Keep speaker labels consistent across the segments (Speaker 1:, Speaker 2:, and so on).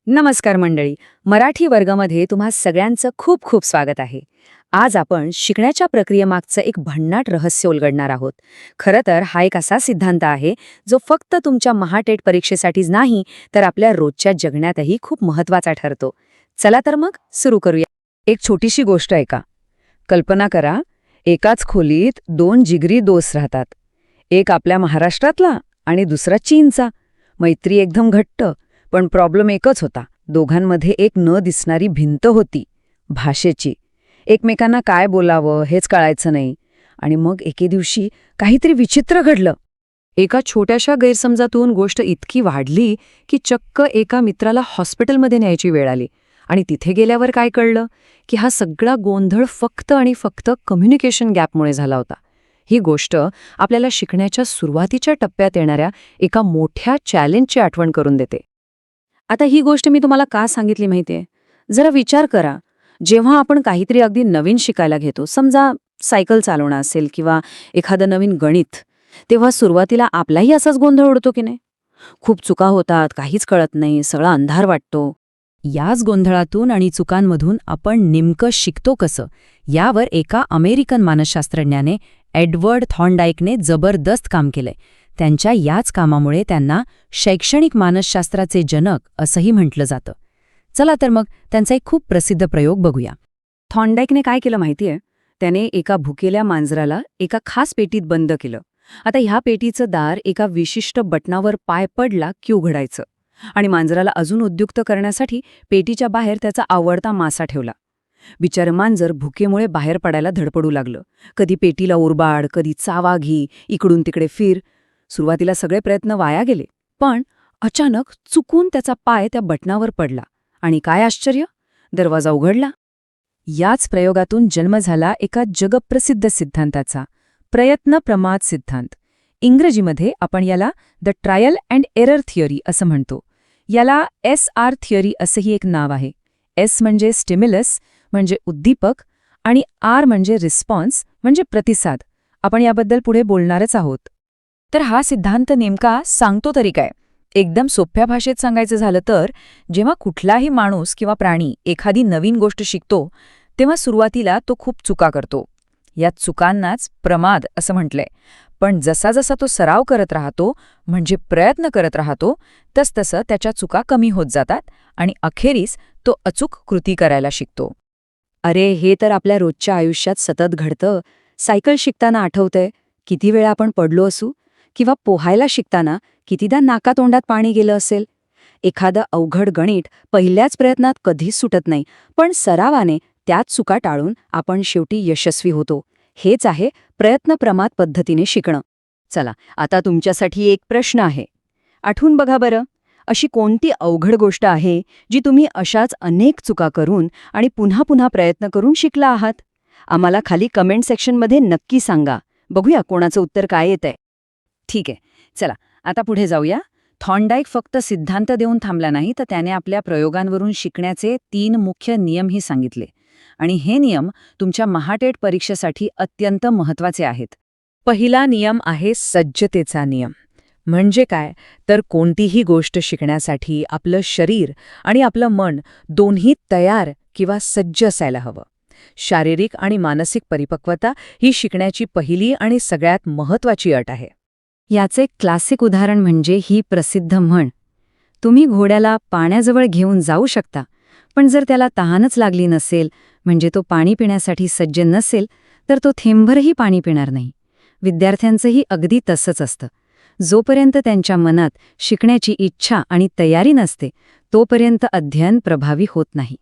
Speaker 1: नमस्कार मंडळी. मराठी वर्गामध्ये तुम्हा सगळ्यांचं खूप खूप स्वागत आहे. आज आपण शिकण्याच्या प्रक्रियेमागचं एक भन्नाट रहस्य उलगडणार आहोत. खरं तर हा एक असा सिद्धांत आहे जो फक्त तुमच्या महाटेट परीक्षेसाठीच नाही तर आपल्या रोजच्या जगण्यातही खूप महत्वाचा ठरतो. चला तर मग सुरू करूया. एक छोटीशी गोष्ट आहे का? कल्पना करा, एकाच खोलीत दोन जिगरी दोस्त राहतात. एक आपल्या महाराष्ट्रातला आणि दुसरा चीनचा. मैत्री एकदम घट्ट, पण प्रॉब्लेम एकच होता. दोघांमध्ये एक न दिसणारी भिंत होती, भाषेची. एकमेकांना काय बोलावं हेच कळायचं नाही. आणि मग एके दिवशी काहीतरी विचित्र घडलं. एका छोट्याशा गैरसमजातून गोष्ट इतकी वाढली की चक्क एका मित्राला हॉस्पिटलमध्ये न्यायची वेळ आली. आणि तिथे गेल्यावर काय कळलं की हा सगळा गोंधळ फक्त आणि फक्त कम्युनिकेशन गॅपमुळे झाला होता. ही गोष्ट आपल्याला शिकण्याच्या सुरुवातीच्या टप्प्यात येणाऱ्या एका मोठ्या चॅलेंजची आठवण करून देते. आता ही गोष्ट मी तुम्हाला का सांगितली माहितीये? जरा विचार करा, जेव्हा आपण काहीतरी अगदी नवीन शिकायला घेतो, समजा सायकल चालवणं असेल किंवा एखादं नवीन गणित, तेव्हा सुरुवातीला आपलाही असाच गोंधळ उडतो की नाही? खूप चुका होतात, काहीच कळत नाही, सगळा अंधार वाटतो. याच गोंधळातून आणि चुकांमधून आपण नेमकं शिकतो कसं, यावर एका अमेरिकन मानसशास्त्रज्ञाने एडवर्ड थॉर्नडाईकने जबरदस्त काम केलंय. त्यांच्या याच कामामुळे त्यांना शैक्षणिक मानसशास्त्राचे जनक असंही म्हटलं जातं. चला तर मग त्यांचा एक खूप प्रसिद्ध प्रयोग बघूया. थॉर्नडाईकने काय केलं माहितीये? त्याने एका भुकेल्या मांजराला एका खास पेटीत बंद केलं. आता ह्या पेटीचं दार एका विशिष्ट बटनावर पाय पडला की उघडायचं. आणि मांजराला अजून उद्युक्त करण्यासाठी पेटीच्या बाहेर त्याचा आवडता मासा ठेवला. बिचारं मांजर भुकेमुळे बाहेर पडायला धडपडू लागलं. कधी पेटीला उरबाड, कधी चावा घी, इकडून तिकडे फिर. सुरुवातीला सगळे प्रयत्न वाया गेले, पण अचानक चुकून त्याचा पाय त्या बटनावर पडला आणि काय आश्चर्य, दरवाजा उघडला. याच प्रयोगातून जन्म झाला एका जगप्रसिद्ध सिद्धांताचा, प्रयत्न प्रमाद सिद्धांत. इंग्रजीमध्ये आपण याला the trial and error theory असं म्हणतो. याला SR थिअरी असंही एक नाव आहे. S म्हणजे स्टिम्युलस म्हणजे उद्दीपक आणि R म्हणजे रिस्पॉन्स म्हणजे प्रतिसाद. आपण याबद्दल पुढे बोलणारच आहोत. तर हा सिद्धांत नेमका सांगतो तरी काय? एकदम सोप्या भाषेत सांगायचं झालं तर, जेव्हा कुठलाही माणूस किंवा प्राणी एखादी नवीन गोष्ट शिकतो तेव्हा सुरुवातीला तो खूप चुका करतो. या चुकांनाच प्रमाद असं म्हटलंय. पण जसा जसा तो सराव करत राहतो, म्हणजे प्रयत्न करत राहतो, तसतसं त्याच्या चुका कमी होत जातात आणि अखेरीस तो अचूक कृती करायला शिकतो. अरे, हे तर आपल्या रोजच्या आयुष्यात सतत घडतं. सायकल शिकताना आठवतंय किती वेळा आपण पडलो असू, किंवा पोहायला शिकताना कितीदा नाकातोंडात पाणी गेलं असेल. एखादं अवघड गणित पहिल्याच प्रयत्नात कधीच सुटत नाही, पण सरावाने त्याच चुका टाळून आपण शेवटी यशस्वी होतो. हेच आहे प्रयत्नप्रमाद पद्धतीने शिकणं. चला, आता तुमच्यासाठी एक प्रश्न आहे. आठवून बघा बरं, अशी कोणती अवघड गोष्ट आहे जी तुम्ही अशाच अनेक चुका करून आणि पुन्हा पुन्हा प्रयत्न करून शिकला आहात? आम्हाला खाली कमेंट सेक्शनमध्ये नक्की सांगा. बघूया कोणाचं उत्तर काय येतंय. ठीक आहे, चला आता पुढे जाऊया. थॉर्नडाईक फक्त सिद्धांत देऊन थांबला नाही, तर त्याने आपल्या प्रयोगांवरून शिकण्याचे 3 मुख्य नियमही सांगितले. आणि हे नियम तुमच्या महाटेट परीक्षेसाठी अत्यंत महत्त्वाचे आहेत. पहिला नियम आहे सज्जतेचा नियम. म्हणजे काय तर, कोणतीही गोष्ट शिकण्यासाठी आपलं शरीर आणि आपलं मन दोन्ही तयार किंवा सज्ज असायला हवं. शारीरिक आणि मानसिक परिपक्वता ही शिकण्याची पहिली आणि सगळ्यात महत्त्वाची अट आहे. याचे क्लासिक उदाहरण म्हणजे ही प्रसिद्ध म्हण. तुम्ही घोड्याला पाण्याजवळ घेऊन जाऊ शकता, पण जर त्याला तहानच लागली नसेल, म्हणजे तो पाणी पिण्यासाठी सज्ज नसेल, तर तो थेंबभरही पाणी पिणार नाही. विद्यार्थ्यांचंही अगदी तसंच असतं. जोपर्यंत त्यांच्या मनात शिकण्याची इच्छा आणि तयारी नसते, तोपर्यंत अध्ययन प्रभावी होत नाही.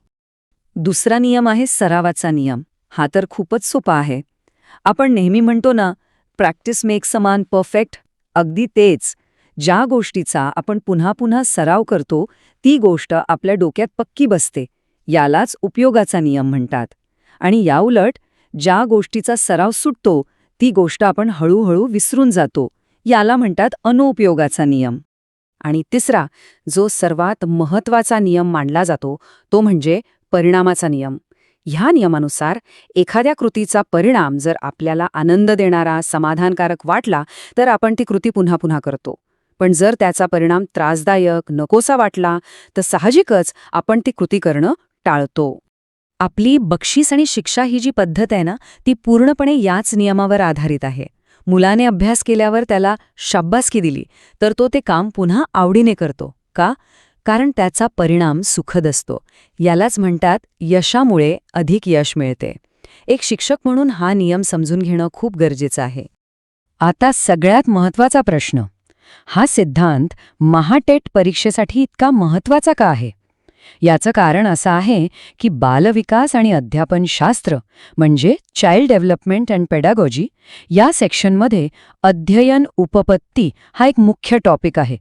Speaker 1: दुसरा नियम आहे सरावाचा नियम. हा तर खूपच सोपा आहे. आपण नेहमी म्हणतो ना, practice makes a man perfect. अगदी तेच. ज्या गोष्टीचा आपण पुन्हा पुन्हा सराव करतो, ती गोष्ट आपल्या डोक्यात पक्की बसते. यालाच उपयोगाचा नियम म्हणतात. आणि याउलट, ज्या गोष्टीचा सराव सुटतो, ती गोष्ट आपण हळूहळू विसरून जातो. याला म्हणतात अनुपयोगाचा नियम. आणि तिसरा, जो सर्वात महत्त्वाचा नियम मानला जातो, तो म्हणजे परिणामाचा नियम. ह्या नियमानुसार एखाद्या कृतीचा परिणाम जर आपल्याला आनंद देणारा, समाधानकारक वाटला, तर आपण ती कृती पुन्हा पुन्हा करतो. पण जर त्याचा परिणाम त्रासदायक नकोसा वाटला तर साहजिकच आपण ती कृती करणं टाळतो. आपली बक्षीस आणि शिक्षा ही जी पद्धत आहे ना, ती पूर्णपणे याच नियमावर आधारित आहे. मुलाने अभ्यास केल्यावर त्याला शाब्बासकी दिली तर तो ते काम पुन्हा आवडीने करतो. का? कारण त्याचा परिणाम सुखद असतो. यालाच म्हणतात यशामुळे अधिक यश मिळते. एक शिक्षक म्हणून हा नियम समजून घेणं खूप गरजेचं आहे. आता सगळ्यात महत्त्वाचा प्रश्न, हा सिद्धांत महाटेट परीक्षेसाठी इतका महत्त्वाचा का आहे? याचं कारण असं आहे की बालविकास आणि अध्यापनशास्त्र म्हणजे चाइल्ड डेव्हलपमेंट अँड पेडागॉजी या सेक्शनमध्ये अध्ययन उपपत्ती हा एक मुख्य टॉपिक आहे.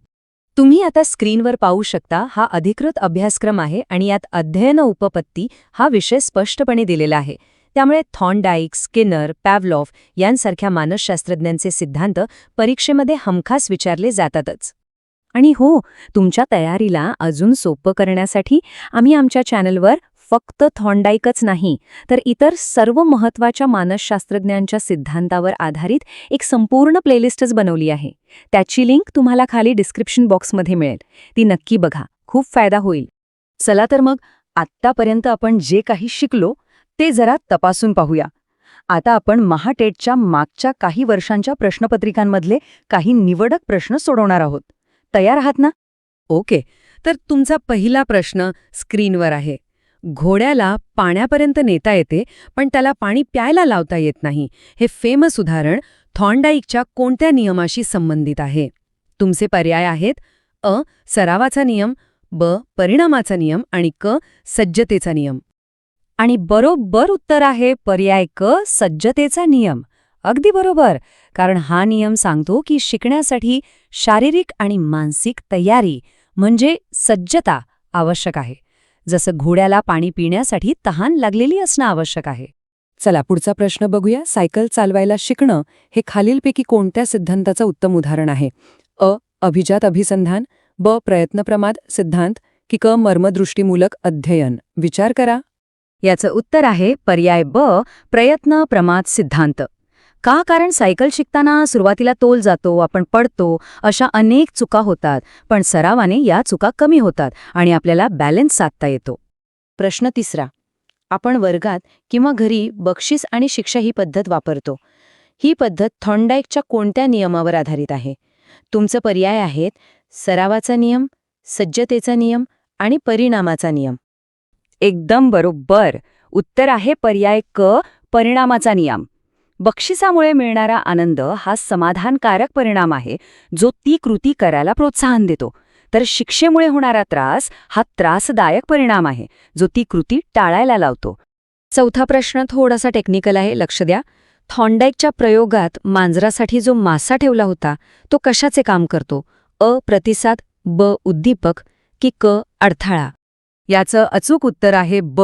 Speaker 1: तुम्ही आता स्क्रीनवर पाहू शकता, हा अधिकृत अभ्यासक्रम आहे आणि यात अध्ययन उपपत्ती हा विषय स्पष्टपणे दिलेला आहे. त्यामुळे थॉर्नडाईक, स्किनर, पॅव्लॉफ यांसारख्या मानसशास्त्रज्ञांचे सिद्धांत परीक्षेमध्ये हमखास विचारले जातातच. आणि हो, तुमच्या तयारीला अजून सोपं करण्यासाठी आम्ही आमच्या चॅनलवर फक्त थॉर्नडाईकच नाही तर इतर सर्व महत्त्वाच्या मानसशास्त्रज्ञांच्या सिद्धांतावर आधारित एक संपूर्ण प्लेलिस्टच बनवली आहे. त्याची लिंक तुम्हाला खाली डिस्क्रिप्शन बॉक्समध्ये मिळेल. ती नक्की बघा, खूप फायदा होईल. चला तर मग आत्तापर्यंत आपण जे काही शिकलो ते जरा तपासून पाहूया. आता आपण महाटेटच्या मागच्या काही वर्षांच्या प्रश्नपत्रिकांमधले काही निवडक प्रश्न सोडवणार आहोत. तयार आहात ना? ओके, तर तुमचा पहिला प्रश्न स्क्रीनवर आहे. घोड्याला पाण्यापर्यंत नेता येते पण त्याला पाणी प्यायला लावता येत नाही, हे फेमस उदाहरण थॉर्नडाईकच्या कोणत्या नियमाशी संबंधित आहे? तुमचे पर्याय आहेत अ. सरावाचा नियम, ब. परिणामाचा नियम आणि क. सज्जतेचा नियम. आणि बरोबर उत्तर आहे पर्याय क. सज्जतेचा नियम. अगदी बरोबर, कारण हा नियम सांगतो की शिकण्यासाठी शारीरिक आणि मानसिक तयारी म्हणजे सज्जता आवश्यक आहे. जसं घोड्याला पाणी पिण्यासाठी तहान लागलेली असणं आवश्यक आहे. चला पुढचा प्रश्न बघूया. सायकल चालवायला शिकणं हे खालीलपैकी कोणत्या सिद्धांताचं उत्तम उदाहरण आहे? अ. अभिजात अभिसंधान, ब. प्रयत्नप्रमाद सिद्धांत की क. मर्मदृष्टीमूलक अध्ययन. विचार करा. याचं उत्तर आहे पर्याय ब. प्रयत्नप्रमाद सिद्धांत. का? कारण सायकल शिकताना सुरुवातीला तोल जातो, आपण पडतो, अशा अनेक चुका होतात, पण सरावाने या चुका कमी होतात आणि आपल्याला बॅलन्स साधता येतो. प्रश्न तिसरा. आपण वर्गात किंवा घरी बक्षीस आणि शिक्षा ही पद्धत वापरतो. ही पद्धत थॉर्नडाईकच्या कोणत्या नियमावर आधारित आहे? तुमचं पर्याय आहेत सरावाचा नियम, सज्जतेचा नियम आणि परिणामाचा नियम. एकदम बरोबर. उत्तर आहे पर्याय क. परिणामाचा नियम. बक्षिसामुळे मिळणारा आनंद हा समाधानकारक परिणाम आहे जो ती कृती करायला प्रोत्साहन देतो, तर शिक्षेमुळे होणारा त्रास हा त्रासदायक परिणाम आहे जो ती कृती टाळायला लावतो. चौथा प्रश्न थोडासा टेक्निकल आहे, लक्ष द्या. थॉर्नडाईकच्या प्रयोगात मांजरासाठी जो मासा ठेवला होता तो कशाचे काम करतो? अ. प्रतिसाद, ब. उद्दीपक की क. अडथळा. याचं अचूक उत्तर आहे ब.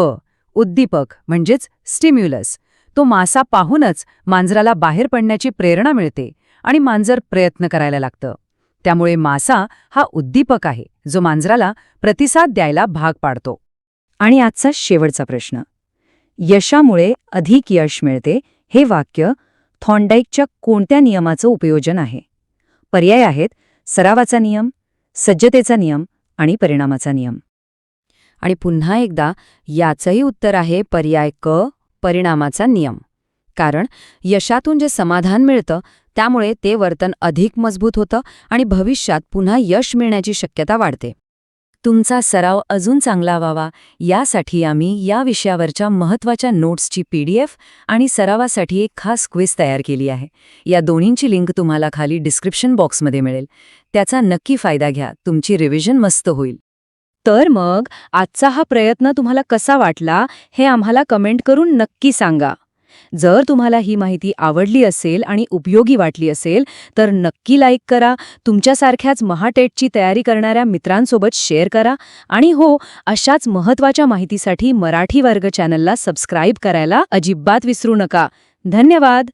Speaker 1: उद्दीपक म्हणजेच स्टिम्युलस. तो मासा पाहूनच मांजराला बाहेर पडण्याची प्रेरणा मिळते आणि मांजर प्रयत्न करायला लागतं. त्यामुळे मासा हा उद्दीपक आहे जो मांजराला प्रतिसाद द्यायला भाग पाडतो. आणि आजचा शेवटचा प्रश्न. यशामुळे अधिक यश मिळते हे वाक्य थॉर्नडाईकच्या कोणत्या नियमाचं उपयोजन आहे? पर्याय आहेत सरावाचा नियम, सज्जतेचा नियम आणि परिणामाचा नियम. आणि पुन्हा एकदा याचंही उत्तर आहे पर्याय क. परिणामाचा नियम. कारण यशातून जे समाधान मिळतं त्यामुळे ते वर्तन अधिक मजबूत होतं आणि भविष्यात पुन्हा यश मिळण्याची शक्यता वाढते. तुमचा सराव अजून चांगला व्हावा यासाठी आम्ही या विषयावरच्या महत्त्वाच्या नोट्सची PDF आणि सरावासाठी एक खास क्विज तयार केली आहे. या दोन्हींची लिंक तुम्हाला खाली डिस्क्रिप्शन बॉक्समध्ये मिळेल. त्याचा नक्की फायदा घ्या, तुमची रिव्हिजन मस्त होईल. तर मग आजचा हा प्रयत्न तुम्हाला कसा वाटला हे आम्हाला कमेंट करून नक्की सांगा. जर तुम्हाला ही माहिती आवडली असेल आणि उपयोगी वाटली असेल तर नक्की लाईक करा, तुमच्यासारख्याच महाटेटची तयारी करणाऱ्या मित्रांसोबत शेअर करा आणि हो, अशाच महत्त्वाच्या माहितीसाठी मराठी वर्ग चॅनलला सबस्क्राईब करायला अजिबात विसरू नका. धन्यवाद.